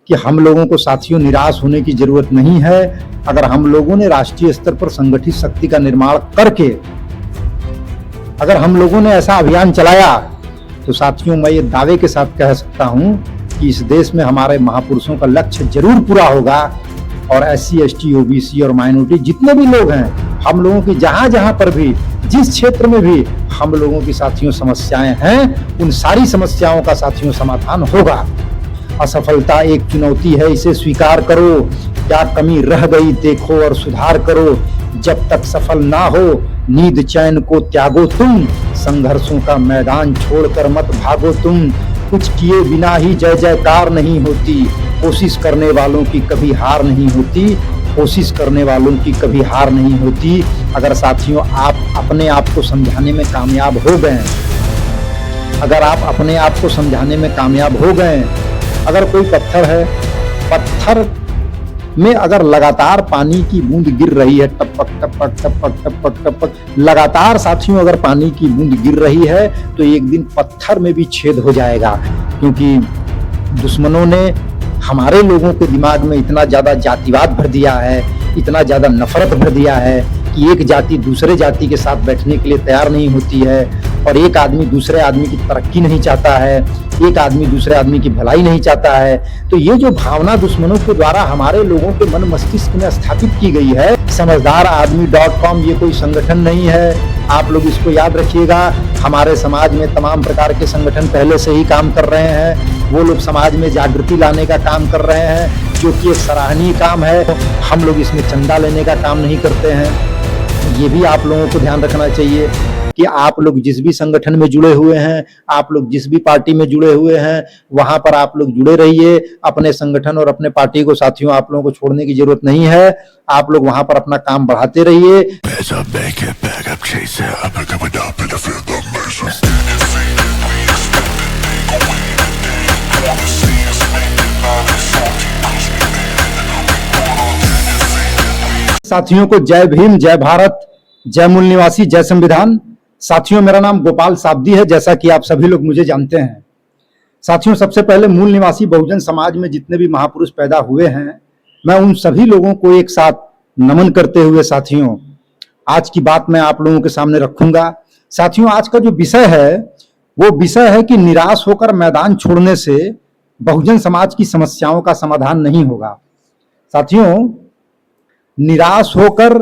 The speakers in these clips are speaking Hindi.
कि हम लोगों को साथियों निराश होने की जरूरत नहीं है। अगर हम लोगों ने राष्ट्रीय स्तर पर संगठित शक्ति का निर्माण करके अगर हम लोगों ने ऐसा अभियान चलाया तो साथियों मैं ये दावे के साथ कह सकता हूं कि इस देश में हमारे महापुरुषों का लक्ष्य जरूर पूरा होगा और SC ST OBC और माइनॉरिटी जितने भी लोग हैं, हम लोगों की जहां जहां पर भी जिस क्षेत्र में भी हम लोगों की साथियों समस्याएं हैं, उन सारी समस्याओं का साथियों समाधान होगा। असफलता एक चुनौती है, इसे स्वीकार करो। क्या कमी रह गई देखो और सुधार करो। जब तक सफल ना हो नींद चैन को त्यागो तुम। संघर्षों का मैदान छोड़कर मत भागो तुम। कुछ किए बिना ही जय जयकार नहीं होती। कोशिश करने वालों की कभी हार नहीं होती। कोशिश करने वालों की कभी हार नहीं होती। अगर साथियों आप अपने आप को समझाने में कामयाब हो गए, अगर आप अपने आप को समझाने में कामयाब हो गए, अगर कोई पत्थर है, पत्थर में अगर लगातार पानी की बूंद गिर रही है, टपक टपक टपक टपक टपक लगातार साथियों अगर पानी की बूंद गिर रही है तो एक दिन पत्थर में भी छेद हो जाएगा। क्योंकि दुश्मनों ने हमारे लोगों के दिमाग में इतना ज्यादा जातिवाद भर दिया है, इतना ज्यादा नफरत भर दिया है कि एक जाति दूसरे जाति के साथ बैठने के लिए तैयार नहीं होती है और एक आदमी दूसरे आदमी की तरक्की नहीं चाहता है, एक आदमी दूसरे आदमी की भलाई नहीं चाहता है। तो ये जो भावना दुश्मनों के द्वारा हमारे लोगों के मन मस्तिष्क में स्थापित की गई है, समझदारआदमी.com ये कोई संगठन नहीं है। आप लोग इसको याद रखिएगा। हमारे समाज में तमाम प्रकार के संगठन पहले से ही काम कर रहे हैं। वो लोग समाज में जागृति लाने का काम कर रहे हैं, जो कि एक सराहनीय काम है। हम लोग इसमें चंदा लेने का काम नहीं करते हैं। ये भी आप लोगों को ध्यान रखना चाहिए कि आप लोग जिस भी संगठन में जुड़े हुए हैं, आप लोग जिस भी पार्टी में जुड़े हुए हैं, वहां पर आप लोग जुड़े रहिए। अपने संगठन और अपने पार्टी को साथियों आप लोगों को छोड़ने की जरूरत नहीं है। आप लोग वहां पर अपना काम बढ़ाते रहिए। साथियों को जय भीम, जय भारत, जय मूल निवासी, जय संविधान। साथियों मेरा नाम गोपाल साबदी है, जैसा कि आप सभी लोग मुझे जानते हैं। साथियों सबसे पहले मूल निवासी बहुजन समाज में जितने भी महापुरुष पैदा हुए हैं, मैं उन सभी लोगों को एक साथ नमन करते हुए साथियों आज की बात मैं आप लोगों के सामने रखूंगा। साथियों आज का जो विषय है वो विषय है कि निराश होकर मैदान छोड़ने से बहुजन समाज की समस्याओं का समाधान नहीं होगा। साथियों निराश होकर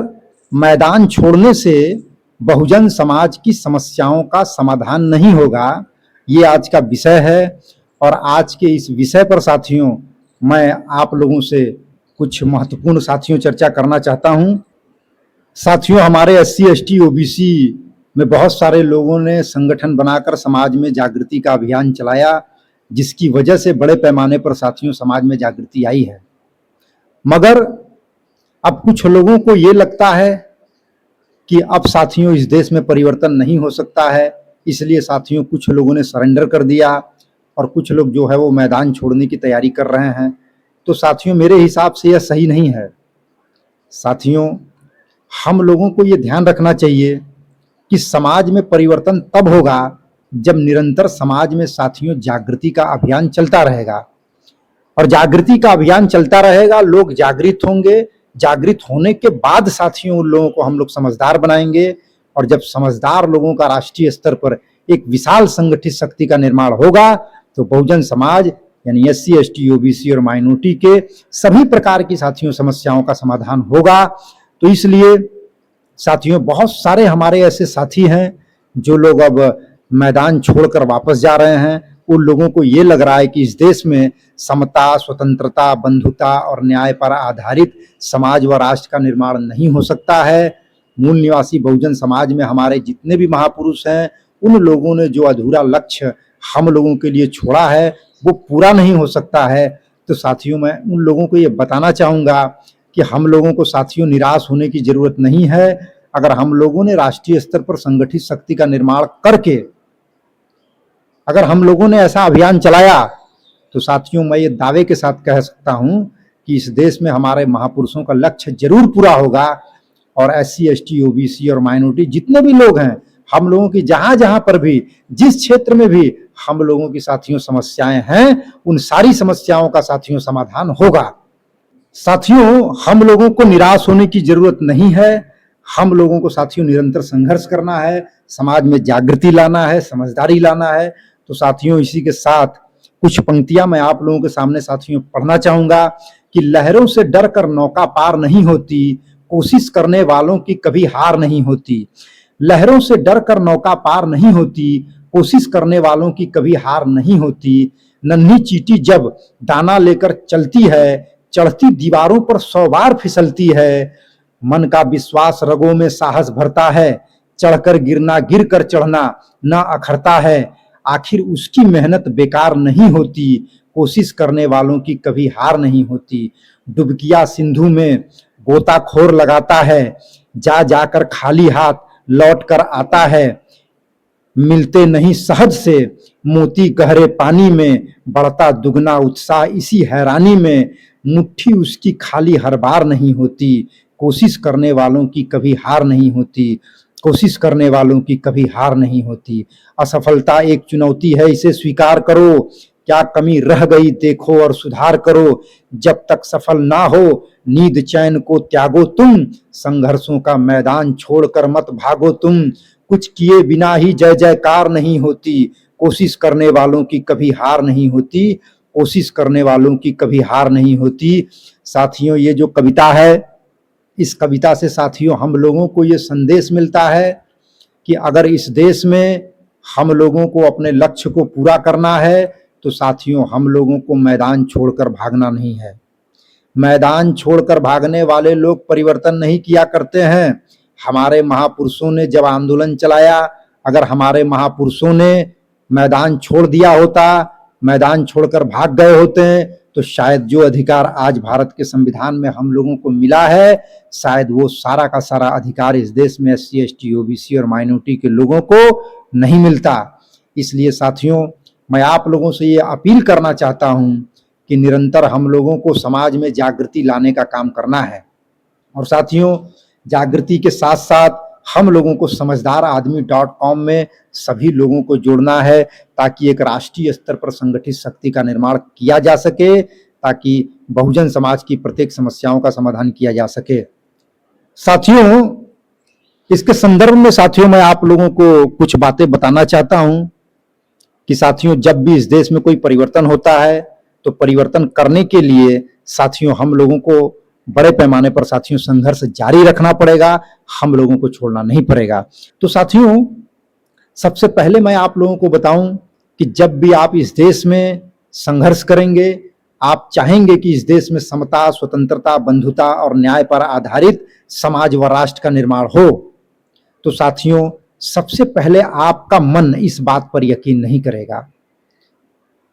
मैदान छोड़ने से बहुजन समाज की समस्याओं का समाधान नहीं होगा, ये आज का विषय है। और आज के इस विषय पर साथियों मैं आप लोगों से कुछ महत्वपूर्ण साथियों चर्चा करना चाहता हूं। साथियों हमारे SC ST OBC में बहुत सारे लोगों ने संगठन बनाकर समाज में जागृति का अभियान चलाया, जिसकी वजह से बड़े पैमाने पर साथियों समाज में जागृति आई है। मगर अब कुछ लोगों को ये लगता है कि अब साथियों इस देश में परिवर्तन नहीं हो सकता है, इसलिए साथियों कुछ लोगों ने सरेंडर कर दिया और कुछ लोग जो है वो मैदान छोड़ने की तैयारी कर रहे हैं। तो साथियों मेरे हिसाब से यह सही नहीं है। साथियों हम लोगों को ये ध्यान रखना चाहिए कि समाज में परिवर्तन तब होगा जब निरंतर समाज में साथियों जागृति का अभियान चलता रहेगा। और जागृति का अभियान चलता रहेगा, लोग जागृत होंगे। जागृत होने के बाद साथियों उन लोगों को हम लोग समझदार बनाएंगे। और जब समझदार लोगों का राष्ट्रीय स्तर पर एक विशाल संगठित शक्ति का निर्माण होगा तो बहुजन समाज यानी SC ST OBC और माइनॉरिटी के सभी प्रकार की साथियों समस्याओं का समाधान होगा। तो इसलिए साथियों बहुत सारे हमारे ऐसे साथी हैं जो लोग अब मैदान छोड़कर वापस जा रहे हैं। उन लोगों को ये लग रहा है कि इस देश में समता, स्वतंत्रता, बंधुता और न्याय पर आधारित समाज व राष्ट्र का निर्माण नहीं हो सकता है। मूल निवासी बहुजन समाज में हमारे जितने भी महापुरुष हैं, उन लोगों ने जो अधूरा लक्ष्य हम लोगों के लिए छोड़ा है वो पूरा नहीं हो सकता है। तो साथियों मैं उन लोगों को ये बताना चाहूँगा कि हम लोगों को साथियों निराश होने की जरूरत नहीं है। अगर हम लोगों ने राष्ट्रीय स्तर पर संगठित शक्ति का निर्माण करके अगर हम लोगों ने ऐसा अभियान चलाया तो साथियों मैं ये दावे के साथ कह सकता हूं कि इस देश में हमारे महापुरुषों का लक्ष्य जरूर पूरा होगा और SC ST OBC और माइनॉरिटी जितने भी लोग हैं, हम लोगों की जहां जहां पर भी जिस क्षेत्र में भी हम लोगों की साथियों समस्याएं हैं, उन सारी समस्याओं का साथियों समाधान होगा। साथियों, हम लोगों को निराश होने की जरूरत नहीं है। हम लोगों को साथियों निरंतर संघर्ष करना है, समाज में जागृति लाना है, समझदारी लाना है। तो साथियों, इसी के साथ कुछ पंक्तियां मैं आप लोगों के सामने साथियों पढ़ना चाहूंगा कि लहरों से डर कर नौका पार नहीं होती, कोशिश करने वालों की कभी हार नहीं होती। लहरों से डर कर नौका पार नहीं होती, कोशिश करने वालों की कभी हार नहीं होती। नन्ही चींटी जब दाना लेकर चलती है, चढ़ती दीवारों पर 100 बार फिसलती है। मन का विश्वास रगों में साहस भरता है, चढ़कर गिरना गिर कर चढ़ना ना अखरता है। आखिर उसकी मेहनत बेकार नहीं होती, कोशिश करने वालों की कभी हार नहीं होती। डुबकिया सिंधु में गोताखोर लगाता है, जा जाकर खाली हाथ लौट कर आता है। मिलते नहीं सहज से मोती गहरे पानी में, बढ़ता दुगना उत्साह इसी हैरानी में। मुट्ठी उसकी खाली हर बार नहीं होती, कोशिश करने वालों की कभी हार नहीं होती, कोशिश करने वालों की कभी हार नहीं होती। असफलता एक चुनौती है, इसे स्वीकार करो। क्या कमी रह गई देखो और सुधार करो। जब तक सफल ना हो नींद चैन को त्यागो तुम, संघर्षों का मैदान छोड़कर मत भागो तुम। कुछ किए बिना ही जय जयकार नहीं होती, कोशिश करने वालों की कभी हार नहीं होती, कोशिश करने वालों की कभी हार नहीं होती। साथियों, ये जो कविता है, इस कविता से साथियों हम लोगों को ये संदेश मिलता है कि अगर इस देश में हम लोगों को अपने लक्ष्य को पूरा करना है तो साथियों हम लोगों को मैदान छोड़कर भागना नहीं है। मैदान छोड़कर भागने वाले लोग परिवर्तन नहीं किया करते हैं। हमारे महापुरुषों ने जब आंदोलन चलाया, अगर हमारे महापुरुषों ने मैदान छोड़ दिया होता, मैदान छोड़कर भाग गए होते हैं, तो शायद जो अधिकार आज भारत के संविधान में हम लोगों को मिला है, शायद वो सारा का सारा अधिकार इस देश में SC ST OBC और माइनॉरिटी के लोगों को नहीं मिलता। इसलिए साथियों, मैं आप लोगों से ये अपील करना चाहता हूं कि निरंतर हम लोगों को समाज में जागृति लाने का काम करना है। और साथियों, जागृति के साथ साथ हम लोगों को समझदारआदमी.com में सभी लोगों को जोड़ना है, ताकि एक राष्ट्रीय स्तर पर संगठित शक्ति का निर्माण किया जा सके, ताकि बहुजन समाज की प्रत्येक समस्याओं का समाधान किया जा सके। साथियों, इसके संदर्भ में साथियों मैं आप लोगों को कुछ बातें बताना चाहता हूं कि साथियों, जब भी इस देश में कोई परिवर्तन होता है तो परिवर्तन करने के लिए साथियों हम लोगों को बड़े पैमाने पर साथियों संघर्ष जारी रखना पड़ेगा, हम लोगों को छोड़ना नहीं पड़ेगा। तो साथियों, सबसे पहले मैं आप लोगों को बताऊं कि जब भी आप इस देश में संघर्ष करेंगे, आप चाहेंगे कि इस देश में समता, स्वतंत्रता, बंधुता और न्याय पर आधारित समाज व राष्ट्र का निर्माण हो, तो साथियों सबसे पहले आपका मन इस बात पर यकीन नहीं करेगा।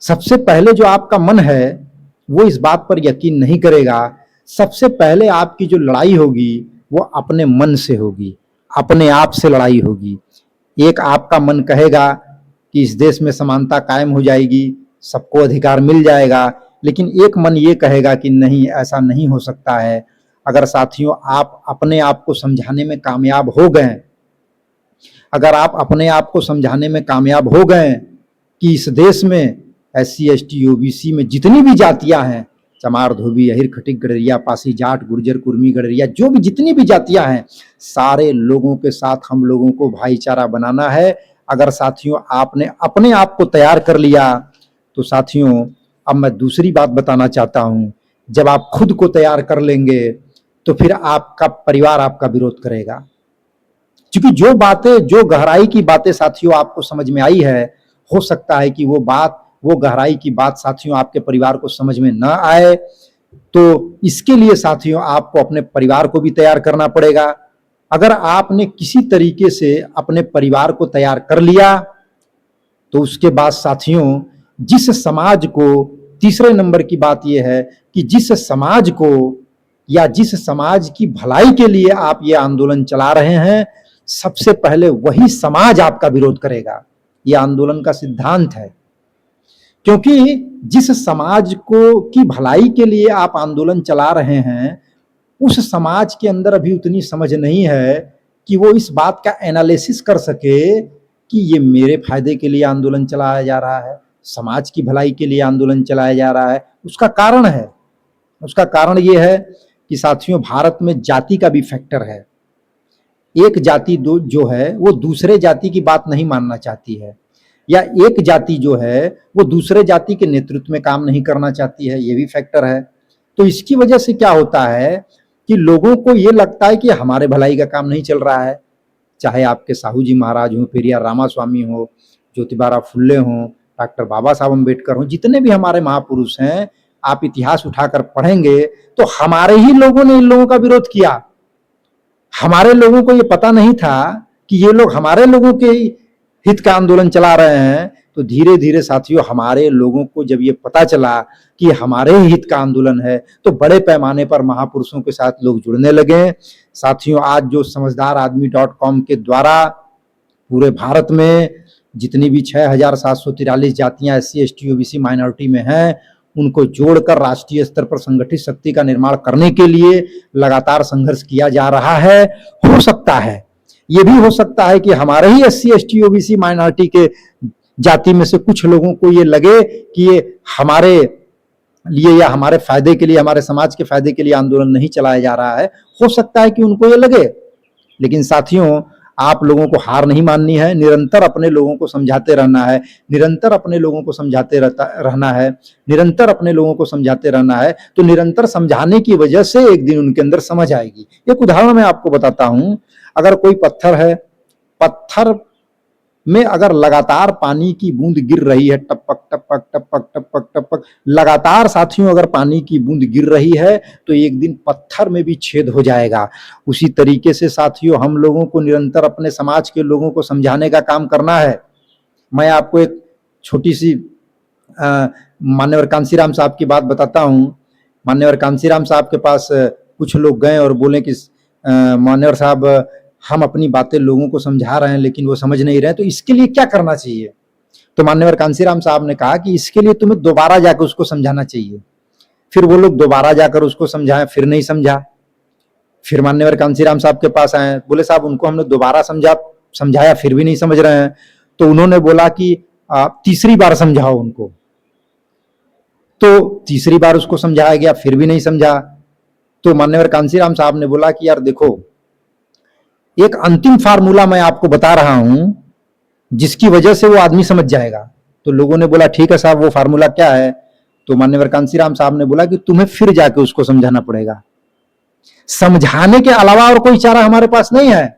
सबसे पहले जो आपका मन है वो इस बात पर यकीन नहीं करेगा। सबसे पहले आपकी जो लड़ाई होगी वो अपने मन से होगी, अपने आप से लड़ाई होगी। एक आपका मन कहेगा कि इस देश में समानता कायम हो जाएगी, सबको अधिकार मिल जाएगा, लेकिन एक मन ये कहेगा कि नहीं, ऐसा नहीं हो सकता है। अगर साथियों आप अपने आप को समझाने में कामयाब हो गए, अगर आप अपने आप को समझाने में कामयाब हो गए कि इस देश में SC ST OBC में जितनी भी जातियां हैं, चमार, धोबी, अहिर, खटिक, गडरिया, पासी, जाट, गुर्जर, कुर्मी, गडरिया, जो भी जितनी भी जातियां हैं, सारे लोगों के साथ हम लोगों को भाईचारा बनाना है। अगर साथियों आपने अपने आप को तैयार कर लिया तो साथियों अब मैं दूसरी बात बताना चाहता हूं, जब आप खुद को तैयार कर लेंगे तो फिर आपका परिवार आपका विरोध करेगा। क्योंकि जो बातें, जो गहराई की बातें साथियों आपको समझ में आई है, हो सकता है कि वो गहराई की बात साथियों आपके परिवार को समझ में न आए। तो इसके लिए साथियों आपको अपने परिवार को भी तैयार करना पड़ेगा। अगर आपने किसी तरीके से अपने परिवार को तैयार कर लिया तो उसके बाद साथियों जिस समाज को, तीसरे नंबर की बात यह है कि जिस समाज को या जिस समाज की भलाई के लिए आप ये आंदोलन चला रहे हैं, सबसे पहले वही समाज आपका विरोध करेगा। यह आंदोलन का सिद्धांत है, क्योंकि जिस समाज को की भलाई के लिए आप आंदोलन चला रहे हैं, उस समाज के अंदर अभी उतनी समझ नहीं है कि वो इस बात का एनालिसिस कर सके कि ये मेरे फायदे के लिए आंदोलन चलाया जा रहा है, समाज की भलाई के लिए आंदोलन चलाया जा रहा है। उसका कारण है, उसका कारण ये है कि साथियों भारत में जाति का भी फैक्टर है। एक जाति दो जो है वो दूसरे जाति की बात नहीं मानना चाहती है, या एक जाति जो है वो दूसरे जाति के नेतृत्व में काम नहीं करना चाहती है, ये भी फैक्टर है। तो इसकी वजह से क्या होता है कि लोगों को ये लगता है कि हमारे भलाई का काम नहीं चल रहा है। चाहे आपके साहू जी महाराज हों, पेरियार रामास्वामी हो, ज्योतिबा फुल्ले हों, डॉक्टर बाबा साहब अम्बेडकर हों, जितने भी हमारे महापुरुष हैं, आप इतिहास उठाकर पढ़ेंगे तो हमारे ही लोगों ने इन लोगों का विरोध किया। हमारे लोगों को ये पता नहीं था कि ये लोग हमारे लोगों के हित का आंदोलन चला रहे हैं। तो धीरे धीरे साथियों हमारे लोगों को जब ये पता चला कि हमारे ही हित का आंदोलन है, तो बड़े पैमाने पर महापुरुषों के साथ लोग जुड़ने लगे। साथियों आज जो समझदारआदमी.com के द्वारा पूरे भारत में जितनी भी 6,743 जातियां SC ST OBC माइनॉरिटी में हैं, उनको जोड़कर राष्ट्रीय स्तर पर संगठित शक्ति का निर्माण करने के लिए लगातार संघर्ष किया जा रहा है। हो सकता है, ये भी हो सकता है कि हमारे ही SC ST OBC माइनॉरिटी के जाति में से कुछ लोगों को ये लगे कि ये हमारे लिए या हमारे फायदे के लिए, हमारे समाज के फायदे के लिए आंदोलन नहीं चलाया जा रहा है। हो सकता है कि उनको ये लगे, लेकिन साथियों आप लोगों को हार नहीं माननी है, निरंतर अपने लोगों को समझाते रहना है, निरंतर अपने लोगों को समझाते रहना है, निरंतर अपने लोगों को समझाते रहना है। तो निरंतर समझाने की वजह से एक दिन उनके अंदर समझ आएगी। एक उदाहरण मैं आपको बताता हूं। अगर कोई पत्थर है, पत्थर में अगर लगातार पानी की बूंद गिर रही है, टपक टपक टपक टपक टपक लगातार साथियों अगर पानी की बूंद गिर रही है तो एक दिन पत्थर में भी छेद हो जाएगा। उसी तरीके से साथियों हम लोगों को निरंतर अपने समाज के लोगों को समझाने का काम करना है। मैं आपको एक छोटी सी मान्यवर कांसीराम साहब की बात बताता हूँ। मान्यवर कांसीराम साहब के पास कुछ लोग गए और बोले कि मान्यवर साहब हम अपनी बातें लोगों को समझा रहे हैं लेकिन वो समझ नहीं रहे, तो इसके लिए क्या करना चाहिए। तो मान्यवर कांसीराम साहब ने कहा कि इसके लिए तुम्हें दोबारा जाकर उसको समझाना चाहिए। फिर वो लोग दोबारा जाकर उसको समझाएं, फिर नहीं समझा। फिर मान्यवर कांसीराम साहब के पास आए, बोले साहब उनको हमने दोबारा समझाया फिर भी नहीं समझ रहे हैं। तो उन्होंने बोला कि तीसरी बार समझाओ उनको। तो तीसरी बार उसको समझाया गया, फिर भी नहीं समझा। तो मान्यवर कांसीराम साहब ने बोला कि यार देखो, एक अंतिम फार्मूला मैं आपको बता रहा हूं जिसकी वजह से वो आदमी समझ जाएगा। तो लोगों ने बोला ठीक है साहब, वो फार्मूला क्या है। तो मान्यवर कांसीराम साहब ने बोला कि तुम्हें फिर जाके उसको समझाना पड़ेगा। समझाने के अलावा और कोई चारा हमारे पास नहीं है।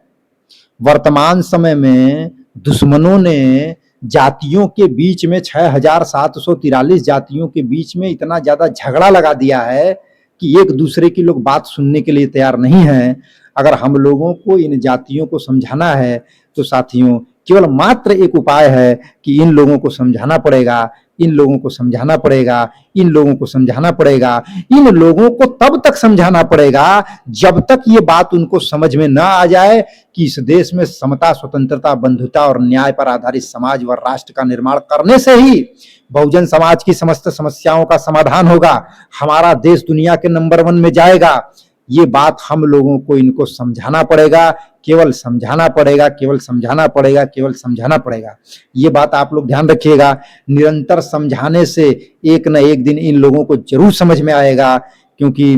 वर्तमान समय में दुश्मनों ने जातियों के बीच में 6,743 जातियों के बीच में इतना ज्यादा झगड़ा लगा दिया है कि एक दूसरे की लोग बात सुनने के लिए तैयार नहीं है। अगर हम लोगों को इन जातियों को समझाना है तो साथियों केवल मात्र एक उपाय है कि इन लोगों को समझाना पड़ेगा, इन लोगों को समझाना पड़ेगा, इन लोगों को समझाना पड़ेगा। इन लोगों को तब तक समझाना पड़ेगा जब तक ये बात उनको समझ में न आ जाए कि इस देश में समता, स्वतंत्रता, बंधुता और न्याय पर आधारित समाज व राष्ट्र का निर्माण करने से ही बहुजन समाज की समस्त समस्याओं का समाधान होगा, हमारा देश दुनिया के नंबर 1 में जाएगा। ये बात हम लोगों को इनको समझाना पड़ेगा, केवल समझाना पड़ेगा, केवल समझाना पड़ेगा, केवल समझाना पड़ेगा। ये बात आप लोग ध्यान रखिएगा। निरंतर समझाने से एक न एक दिन इन लोगों को जरूर समझ में आएगा, क्योंकि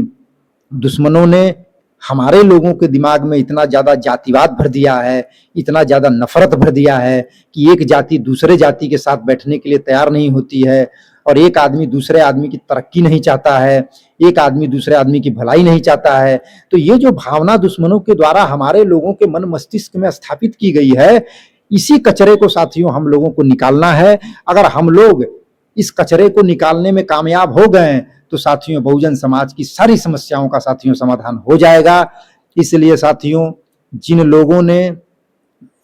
दुश्मनों ने हमारे लोगों के दिमाग में इतना ज्यादा जातिवाद भर दिया है, इतना ज्यादा नफरत भर दिया है कि एक जाति दूसरे जाति के साथ बैठने के लिए तैयार नहीं होती है, और एक आदमी दूसरे आदमी की तरक्की नहीं चाहता है, एक आदमी दूसरे आदमी की भलाई नहीं चाहता है। तो ये जो भावना दुश्मनों के द्वारा हमारे लोगों के मन मस्तिष्क में स्थापित की गई है, इसी कचरे को साथियों हम लोगों को निकालना है। अगर हम लोग इस कचरे को निकालने में कामयाब हो गए तो साथियों बहुजन समाज की सारी समस्याओं का साथियों समाधान हो जाएगा। इसलिए साथियों जिन लोगों ने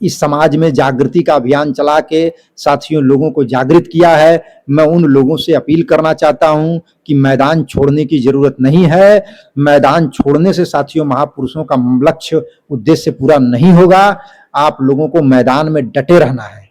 इस समाज में जागृति का अभियान चला के साथियों लोगों को जागृत किया है, मैं उन लोगों से अपील करना चाहता हूं कि मैदान छोड़ने की जरूरत नहीं है। मैदान छोड़ने से साथियों महापुरुषों का लक्ष्य, उद्देश्य पूरा नहीं होगा। आप लोगों को मैदान में डटे रहना है,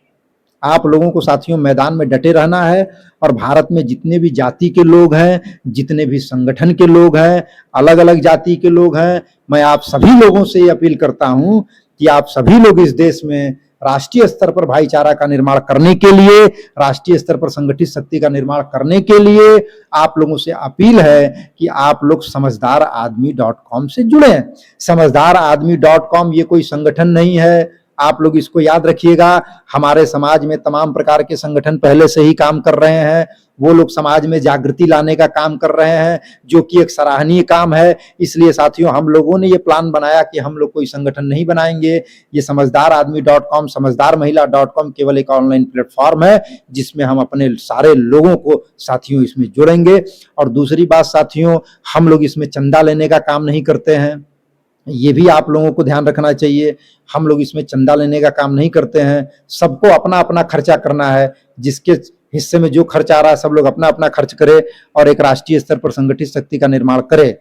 आप लोगों को साथियों मैदान में डटे रहना है। और भारत में जितने भी जाति के लोग हैं, जितने भी संगठन के लोग हैं, अलग अलग जाति के लोग हैं, मैं आप सभी लोगों से ये अपील करता हूं कि आप सभी लोग इस देश में राष्ट्रीय स्तर पर भाईचारा का निर्माण करने के लिए, राष्ट्रीय स्तर पर संगठित शक्ति का निर्माण करने के लिए आप लोगों से अपील है कि आप लोग समझदारआदमी.com से जुड़े। समझदारआदमी.com ये कोई संगठन नहीं है, आप लोग इसको याद रखिएगा। हमारे समाज में तमाम प्रकार के संगठन पहले से ही काम कर रहे हैं, वो लोग समाज में जागृति लाने का काम कर रहे हैं, जो कि एक सराहनीय काम है। इसलिए साथियों, हम लोगों ने ये प्लान बनाया कि हम लोग कोई संगठन नहीं बनाएंगे। ये समझदारआदमी.com, समझदारमहिला.com केवल एक ऑनलाइन प्लेटफॉर्म है जिसमें हम अपने सारे लोगों को साथियों इसमें जोड़ेंगे। और दूसरी बात साथियों, हम लोग इसमें चंदा लेने का काम नहीं करते हैं, ये भी आप लोगों को ध्यान रखना चाहिए। हम लोग इसमें चंदा लेने का काम नहीं करते हैं, सबको अपना अपना खर्चा करना है। जिसके हिस्से में जो खर्च आ रहा है सब लोग अपना अपना खर्च करें और एक राष्ट्रीय स्तर पर संगठित शक्ति का निर्माण करें।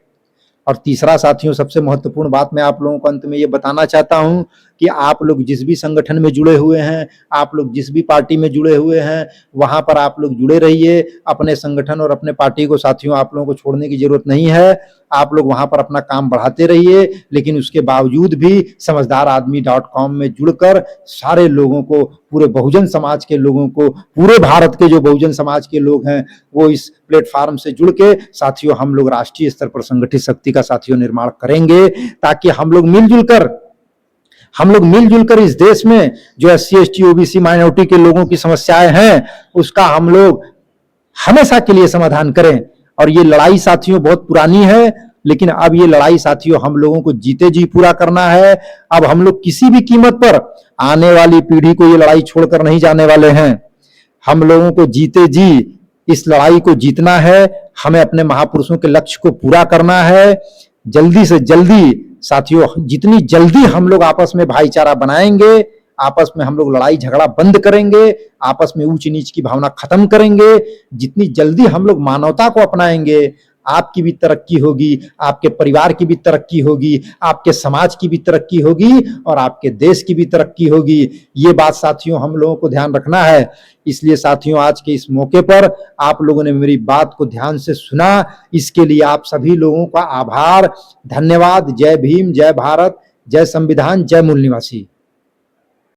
और तीसरा साथियों, सबसे महत्वपूर्ण बात मैं आप लोगों को अंत में ये बताना चाहता हूं कि आप लोग जिस भी संगठन में जुड़े हुए हैं, आप लोग जिस भी पार्टी में जुड़े हुए हैं, वहां पर आप लोग जुड़े रहिए। अपने संगठन और अपने पार्टी को साथियों आप लोगों को छोड़ने की जरूरत नहीं है, आप लोग वहां पर अपना काम बढ़ाते रहिए। लेकिन उसके बावजूद भी समझदारआदमी.com में जुड़कर सारे लोगों को, पूरे बहुजन समाज के लोगों को, पूरे भारत के जो बहुजन समाज के लोग हैं, वो इस प्लेटफॉर्म से जुड़ के साथियों हम लोग राष्ट्रीय स्तर पर संगठित शक्ति का साथियों निर्माण करेंगे, ताकि हम लोग मिलजुल कर इस देश में जो SC ST OBC माइनॉरिटी के लोगों की समस्याएं हैं उसका हम लोग हमेशा के लिए समाधान करें। और ये लड़ाई साथियों बहुत पुरानी है, लेकिन अब ये लड़ाई साथियों हम लोगों को जीते जी पूरा करना है। अब हम लोग किसी भी कीमत पर आने वाली पीढ़ी को ये लड़ाई छोड़कर नहीं जाने वाले हैं। हम लोगों को जीते जी इस लड़ाई को जीतना है, हमें अपने महापुरुषों के लक्ष्य को पूरा करना है। जल्दी से जल्दी साथियों, जितनी जल्दी हम लोग आपस में भाईचारा बनाएंगे, आपस में हम लोग लड़ाई झगड़ा बंद करेंगे, आपस में ऊंच नीच की भावना खत्म करेंगे, जितनी जल्दी हम लोग मानवता को अपनाएंगे, आपकी भी तरक्की होगी, आपके परिवार की भी तरक्की होगी, आपके समाज की भी तरक्की होगी और आपके देश की भी तरक्की होगी। ये बात साथियों हम लोगों को ध्यान रखना है। इसलिए साथियों, आज के इस मौके पर आप लोगों ने मेरी बात को ध्यान से सुना, इसके लिए आप सभी लोगों का आभार, धन्यवाद। जय भीम, जय भारत, जय संविधान, जय मूल निवासी।